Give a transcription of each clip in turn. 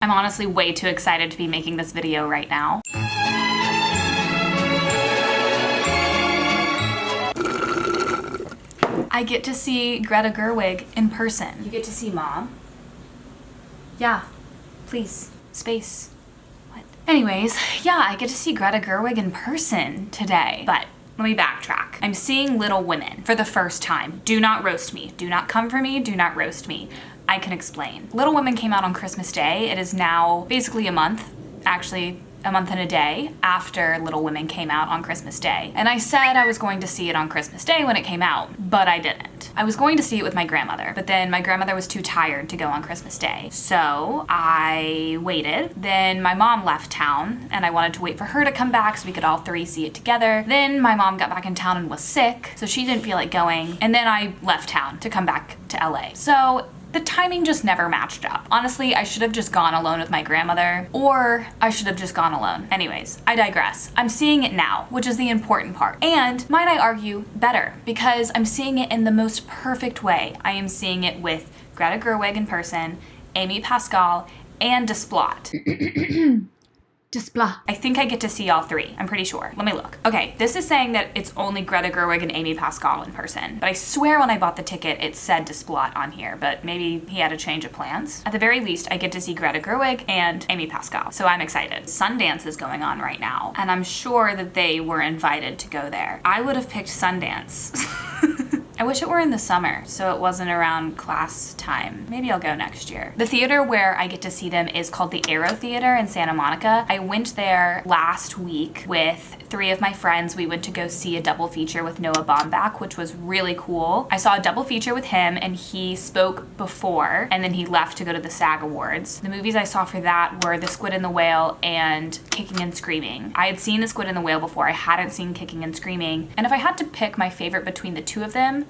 I'm honestly way too excited to be making this video right now. I get to see Greta Gerwig in person. You get to see Mom? Yeah, please, space. What? Anyways, yeah, I get to see Greta Gerwig in person today, but let me backtrack. I'm seeing Little Women for the first time. Do not roast me. Do not come for me. Do not roast me. I can explain. Little Women came out on Christmas Day. It is now basically a month, actually a month and a day after Little Women came out on Christmas Day. And I said I was going to see it on Christmas Day when it came out, but I didn't. I was going to see it with my grandmother, but then my grandmother was too tired to go on Christmas Day. So I waited. Then my mom left town and I wanted to wait for her to come back so we could all three see it together. Then my mom got back in town and was sick, so she didn't feel like going. And then I left town to come back to LA. So the timing just never matched up. Honestly, I should have just gone alone with my grandmother, or I should have just gone alone. Anyways, I digress. I'm seeing it now, which is the important part. And might I argue, better, because I'm seeing it in the most perfect way. I am seeing it with Greta Gerwig in person, Amy Pascal, and Desplat. Desplat. I think I get to see all three. I'm pretty sure. Let me look. Okay, this is saying that it's only Greta Gerwig and Amy Pascal in person. But I swear when I bought the ticket, it said Desplat on here, but maybe he had a change of plans. At the very least, I get to see Greta Gerwig and Amy Pascal, so I'm excited. Sundance is going on right now, and I'm sure that they were invited to go there. I would have picked Sundance. I wish it were in the summer, so it wasn't around class time. Maybe I'll go next year. The theater where I get to see them is called the Aero Theater in Santa Monica. I went there last week with 3 of my friends. We went to go see a double feature with Noah Baumbach, which was really cool. I saw a double feature with him and he spoke before, and then he left to go to the SAG Awards. The movies I saw for that were The Squid and the Whale and Kicking and Screaming. I had seen The Squid and the Whale before. I hadn't seen Kicking and Screaming. And if I had to pick my favorite between the two of them,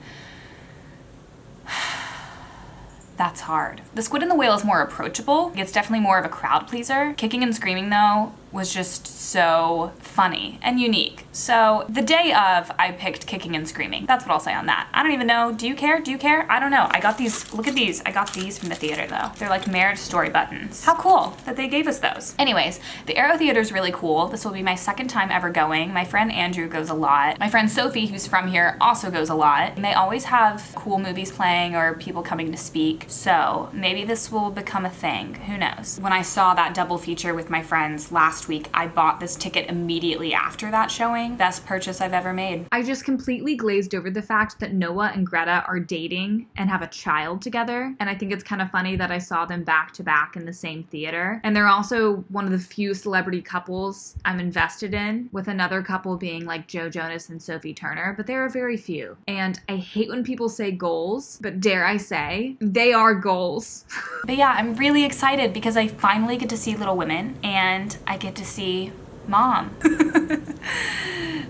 that's hard. The Squid and the Whale is more approachable. It's definitely more of a crowd pleaser. Kicking and Screaming, though, was just so funny and unique. So the day of, I picked Kicking and Screaming. That's what I'll say on that. I don't even know. Do you care? Do you care? I don't know. I got these. Look at these. I got these from the theater, though. They're like marriage story buttons. How cool that they gave us those. Anyways, the Aero Theater is really cool. This will be my second time ever going. My friend Andrew goes a lot. My friend Sophie, who's from here, also goes a lot. And they always have cool movies playing or people coming to speak. So maybe this will become a thing. Who knows? When I saw that double feature with my friends last week, I bought this ticket immediately after that showing. Best purchase I've ever made. I just completely glazed over the fact that Noah and Greta are dating and have a child together. And I think it's kind of funny that I saw them back to back in the same theater. And they're also one of the few celebrity couples I'm invested in, with another couple being like Joe Jonas and Sophie Turner, but there are very few. And I hate when people say goals, but dare I say, they are goals. But yeah, I'm really excited because I finally get to see Little Women and I get to see Mom.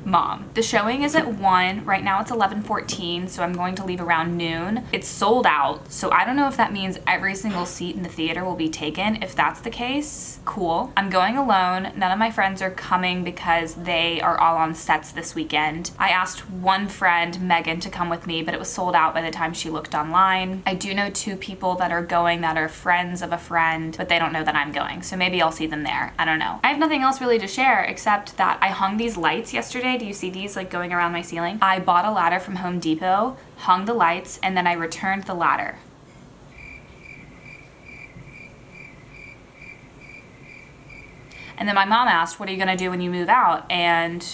Mom. The showing is at 1. Right now it's 11:14, so I'm going to leave around noon. It's sold out, so I don't know if that means every single seat in the theater will be taken. If that's the case, cool. I'm going alone. None of my friends are coming because they are all on sets this weekend. I asked one friend, Megan, to come with me, but it was sold out by the time she looked online. I do know 2 people that are going that are friends of a friend, but they don't know that I'm going, so maybe I'll see them there. I don't know. I have nothing else really to share except that I hung these lights yesterday. Do you see these like going around my ceiling? I bought a ladder from Home Depot, hung the lights, and then I returned the ladder. And then my mom asked, what are you gonna do when you move out? And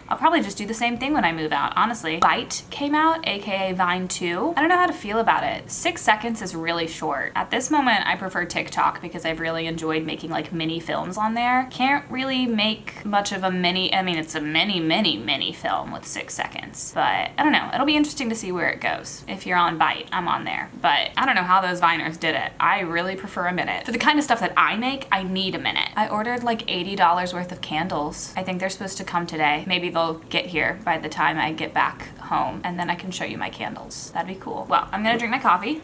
I'll probably just do the same thing when I move out, honestly. Byte came out, aka Vine 2. I don't know how to feel about it. 6 seconds is really short. At this moment, I prefer TikTok because I've really enjoyed making like mini films on there. Can't really make much of a mini, I mean, it's a mini film with 6 seconds. But I don't know, it'll be interesting to see where it goes. If you're on Byte, I'm on there. But I don't know how those Viners did it. I really prefer a minute. For the kind of stuff that I make, I need a minute. I ordered like $80 worth of candles. I think they're supposed to come today. Maybe they'll get here by the time I get back home, and then I can show you my candles. That'd be cool. Well, I'm gonna drink my coffee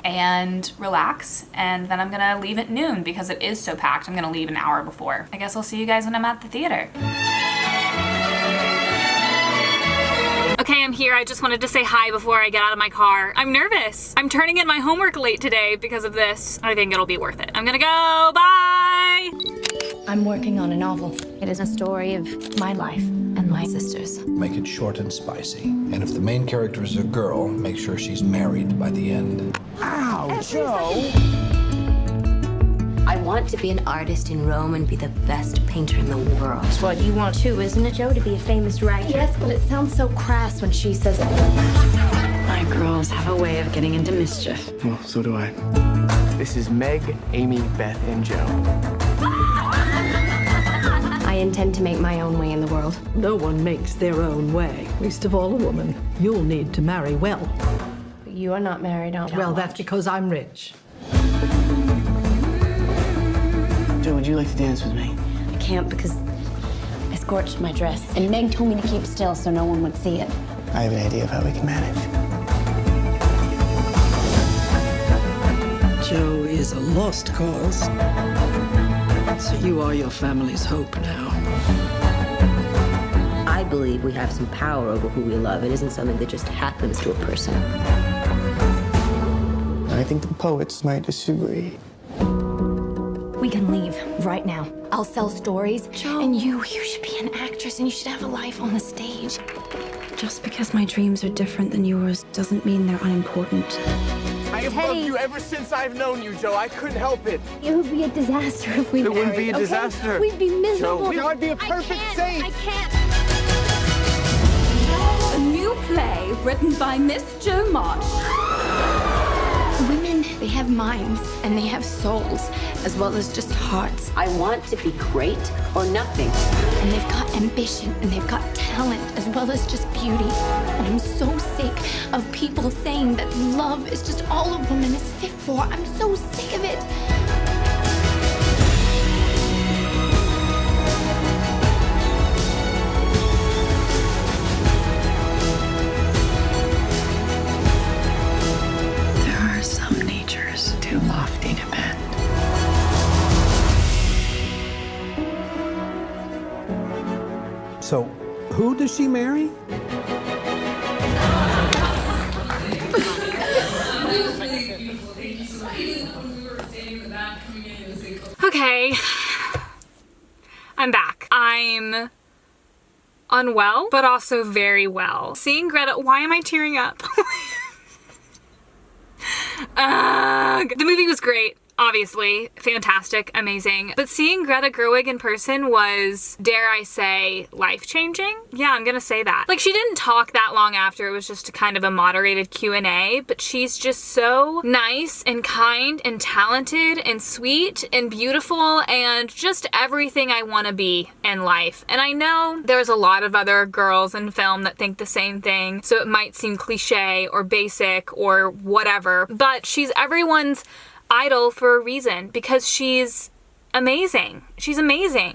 and relax, and then I'm gonna leave at noon because it is so packed. I'm gonna leave an hour before. I guess I'll see you guys when I'm at the theater. Okay, I'm I'm here. I just wanted to say hi before I get out of my car. I'm nervous. I'm turning in my homework late today because of this. I think it'll be worth it. I'm gonna go. Bye! I'm working on a novel. It is a story of my life and my sister's. Make it short and spicy. And if the main character is a girl, make sure she's married by the end. Ow, Joe! I want to be an artist in Rome and be the best painter in the world. That's what you want too, isn't it, Joe, to be a famous writer? Yes, but it sounds so crass when she says it. My girls have a way of getting into mischief. Well, so do I. This is Meg, Amy, Beth, and Joe. I intend to make my own way in the world. No one makes their own way, least of all a woman. You'll need to marry well. But you are not married, aren't you? Well, that's because I'm rich. Joe, would you like to dance with me? I can't because I scorched my dress. And Meg told me to keep still so no one would see it. I have an idea of how we can manage. Joe is a lost cause. So you are your family's hope now. I believe we have some power over who we love. It isn't something that just happens to a person. I think the poets might disagree. We can leave right now. I'll sell stories. Joe. And you should be an actress and you should have a life on the stage. Just because my dreams are different than yours doesn't mean they're unimportant. I have loved you ever since I've known you, Joe. I couldn't help it. It would be a disaster if we It married. wouldn't be a disaster. Okay? We'd be miserable. Joe, I'd be a perfect saint. I can't. A new play written by Miss Jo March. Women, they have minds and they have souls as well as just hearts. I want to be great or nothing. And they've got ambition and they've got talent as well as just beauty. And I'm so sick of people saying that love is just all a woman is fit for. I'm so sick of it. There are some natures too lofty to bend. So, who does she marry? Okay. I'm back. I'm unwell, but also very well. Seeing Greta, why am I tearing up? The movie was great. Obviously, fantastic, amazing. But seeing Greta Gerwig in person was, dare I say, life-changing? Yeah, I'm gonna say that. Like, she didn't talk that long after. It was just a kind of a moderated Q&A, but she's just so nice and kind and talented and sweet and beautiful and just everything I want to be in life. And I know there's a lot of other girls in film that think the same thing, so it might seem cliche or basic or whatever, but she's everyone's idol for a reason because she's amazing. She's amazing.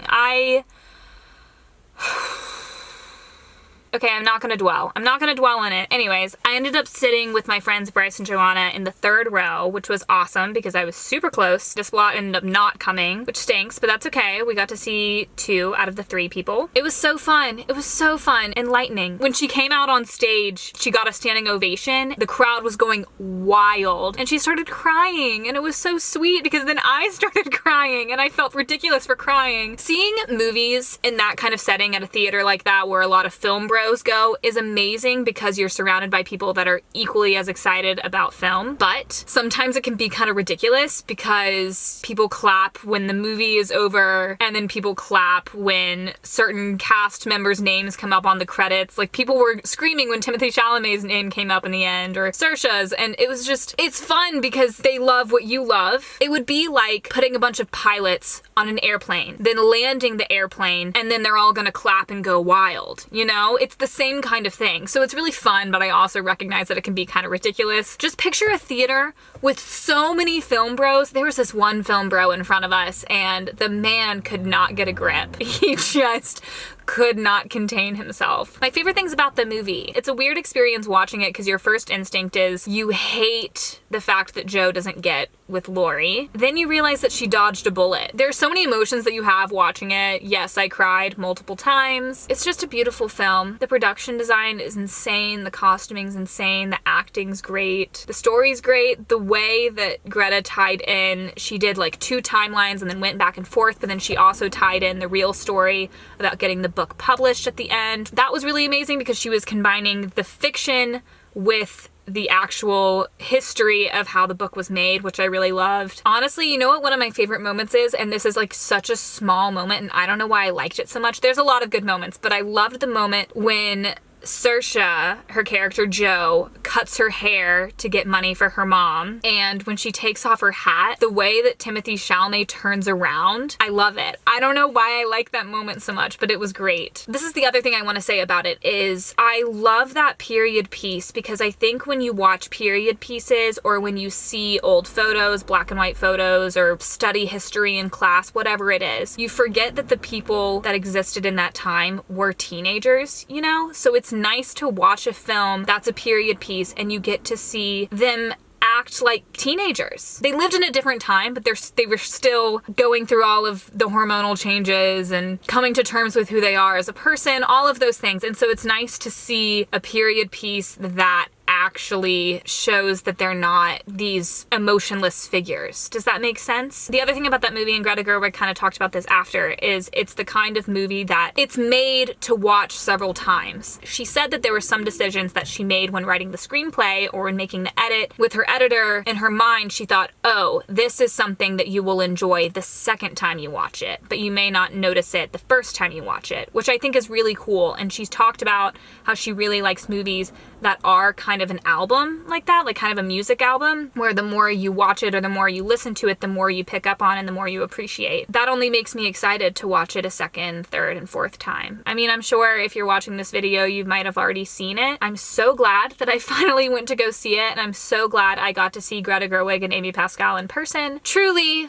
Okay, I'm not gonna dwell. I'm not gonna dwell on it. Anyways, I ended up sitting with my friends Bryce and Joanna in the third row, which was awesome because I was super close. This lot ended up not coming, which stinks, but that's okay. We got to see 2 out of the 3 people. It was so fun. It was so fun. Enlightening. When she came out on stage, she got a standing ovation. The crowd was going wild and she started crying and it was so sweet because then I started crying and I felt ridiculous for crying. Seeing movies in that kind of setting at a theater like that where a lot of film bros go is amazing because you're surrounded by people that are equally as excited about film, but sometimes it can be kind of ridiculous because people clap when the movie is over and then people clap when certain cast members' names come up on the credits. Like, people were screaming when Timothée Chalamet's name came up in the end or Saoirse's, and it was just, it's fun because they love what you love. It would be like putting a bunch of pilots on an airplane, then landing the airplane, and then they're all gonna clap and go wild, you know? It's the same kind of thing. So it's really fun, but I also recognize that it can be kind of ridiculous. Just picture a theater with so many film bros. There was this one film bro in front of us and the man could not get a grip. He just could not contain himself. My favorite things about the movie, it's a weird experience watching it because your first instinct is you hate the fact that Joe doesn't get with Lori. Then you realize that she dodged a bullet. There's so many emotions that you have watching it. Yes, I cried multiple times. It's just a beautiful film. The production design is insane. The costuming's insane. The acting's great. The story's great. The way that Greta tied in, she did like 2 timelines and then went back and forth, but then she also tied in the real story about getting the book published at the end. That was really amazing because she was combining the fiction with the actual history of how the book was made, which I really loved. Honestly, you know what one of my favorite moments is? And this is like such a small moment and I don't know why I liked it so much. There's a lot of good moments, but I loved the moment when Saoirse, her character Jo, cuts her hair to get money for her mom, and when she takes off her hat, the way that Timothée Chalamet turns around, I love it. I don't know why I like that moment so much, but it was great. This is the other thing I want to say about it is I love that period piece because I think when you watch period pieces or when you see old photos, black and white photos, or study history in class, whatever it is, you forget that the people that existed in that time were teenagers, you know? So it's nice to watch a film that's a period piece and you get to see them act like teenagers. They lived in a different time, but they were still going through all of the hormonal changes and coming to terms with who they are as a person, all of those things. And so it's nice to see a period piece that actually shows that they're not these emotionless figures. Does that make sense? The other thing about that movie, and Greta Gerwig kind of talked about this after, is it's the kind of movie that it's made to watch several times. She said that there were some decisions that she made when writing the screenplay or when making the edit with her editor. In her mind, she thought, oh, this is something that you will enjoy the second time you watch it, but you may not notice it the first time you watch it, which I think is really cool. And she's talked about how she really likes movies that are kind of an album like that, like kind of a music album, where the more you watch it or the more you listen to it, the more you pick up on and the more you appreciate. That only makes me excited to watch it a second, third, and fourth time. I mean, I'm sure if you're watching this video, you might have already seen it. I'm so glad that I finally went to go see it, and I'm so glad I got to see Greta Gerwig and Amy Pascal in person. Truly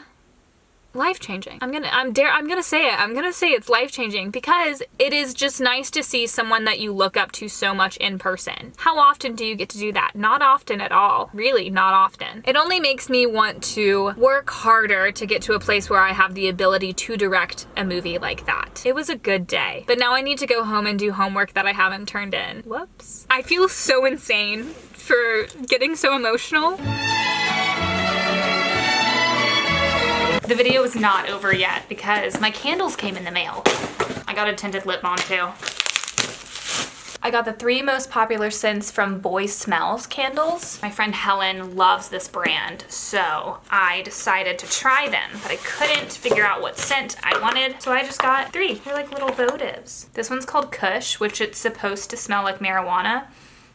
life-changing. I'm gonna say it. I'm gonna say it's life-changing because it is just nice to see someone that you look up to so much in person. How often do you get to do that? Not often at all. Really, not often. It only makes me want to work harder to get to a place where I have the ability to direct a movie like that. It was a good day. But now I need to go home and do homework that I haven't turned in. Whoops. I feel so insane for getting so emotional. The video is not over yet because my candles came in the mail. I got a tinted lip balm too. I got the 3 most popular scents from Boy Smells candles. My friend Helen loves this brand, so I decided to try them, but I couldn't figure out what scent I wanted, so I just got 3. They're like little votives. This one's called Kush, which it's supposed to smell like marijuana.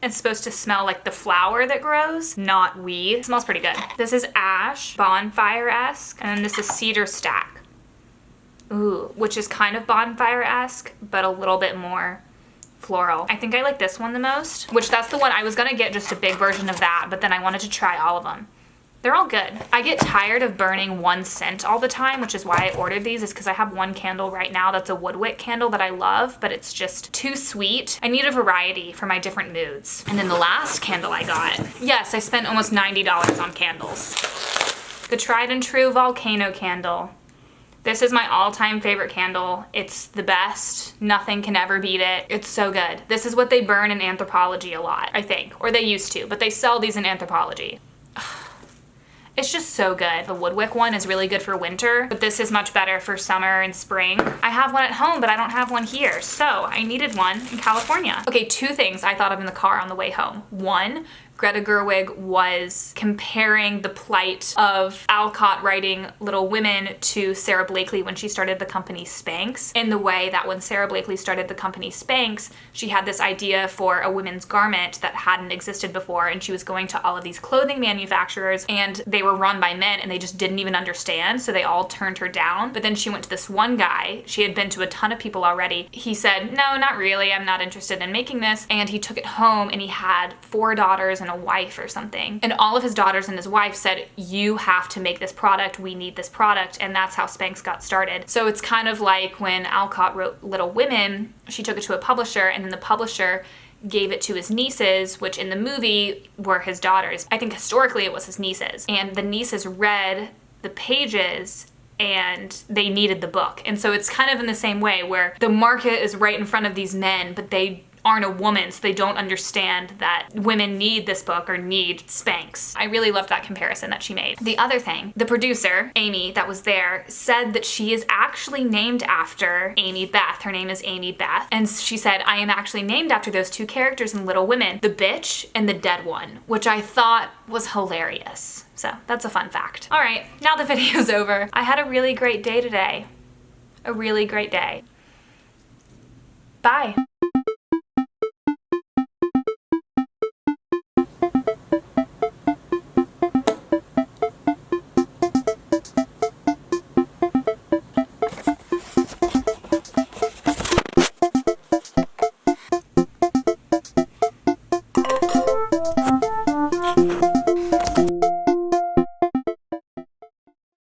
It's supposed to smell like the flower that grows, not weed. It smells pretty good. This is Ash, bonfire-esque, and then this is Cedar Stack. Ooh, which is kind of bonfire-esque, but a little bit more floral. I think I like this one the most, which that's the one I was gonna get, just a big version of that, but then I wanted to try all of them. They're all good. I get tired of burning one scent all the time, which is why I ordered these, is because I have one candle right now that's a woodwick candle that I love, but it's just too sweet. I need a variety for my different moods. And then the last candle I got, yes, I spent almost $90 on candles. The tried and true volcano candle. This is my all-time favorite candle. It's the best. Nothing can ever beat it. It's so good. This is what they burn in Anthropology a lot, I think, or they used to, but they sell these in Anthropology. It's just so good. The woodwick one is really good for winter, but this is much better for summer and spring. I have one at home, but I don't have one here, so I needed one in California. Okay, 2 things I thought of in the car on the way home. 1, Greta Gerwig was comparing the plight of Alcott writing Little Women to Sarah Blakely when she started the company Spanx, in the way that when Sarah Blakely started the company Spanx, she had this idea for a women's garment that hadn't existed before, and she was going to all of these clothing manufacturers, and they were run by men, and they just didn't even understand, so they all turned her down. But then she went to this one guy. She had been to a ton of people already. He said, no, not really. I'm not interested in making this. And he took it home, and he had 4 daughters and a wife or something. And all of his daughters and his wife said, you have to make this product, we need this product, and that's how Spanx got started. So it's kind of like when Alcott wrote Little Women, she took it to a publisher, and then the publisher gave it to his nieces, which in the movie were his daughters. I think historically it was his nieces. And the nieces read the pages and they needed the book. And so it's kind of in the same way where the market is right in front of these men, but they aren't a woman, so they don't understand that women need this book or need Spanx. I really loved that comparison that she made. The other thing, the producer, Amy, that was there, said that she is actually named after Amy Beth. Her name is Amy Beth. And she said, I am actually named after those two characters in Little Women, the bitch and the dead one, which I thought was hilarious. So that's a fun fact. All right, now the video's over. I had a really great day today. A really great day. Bye.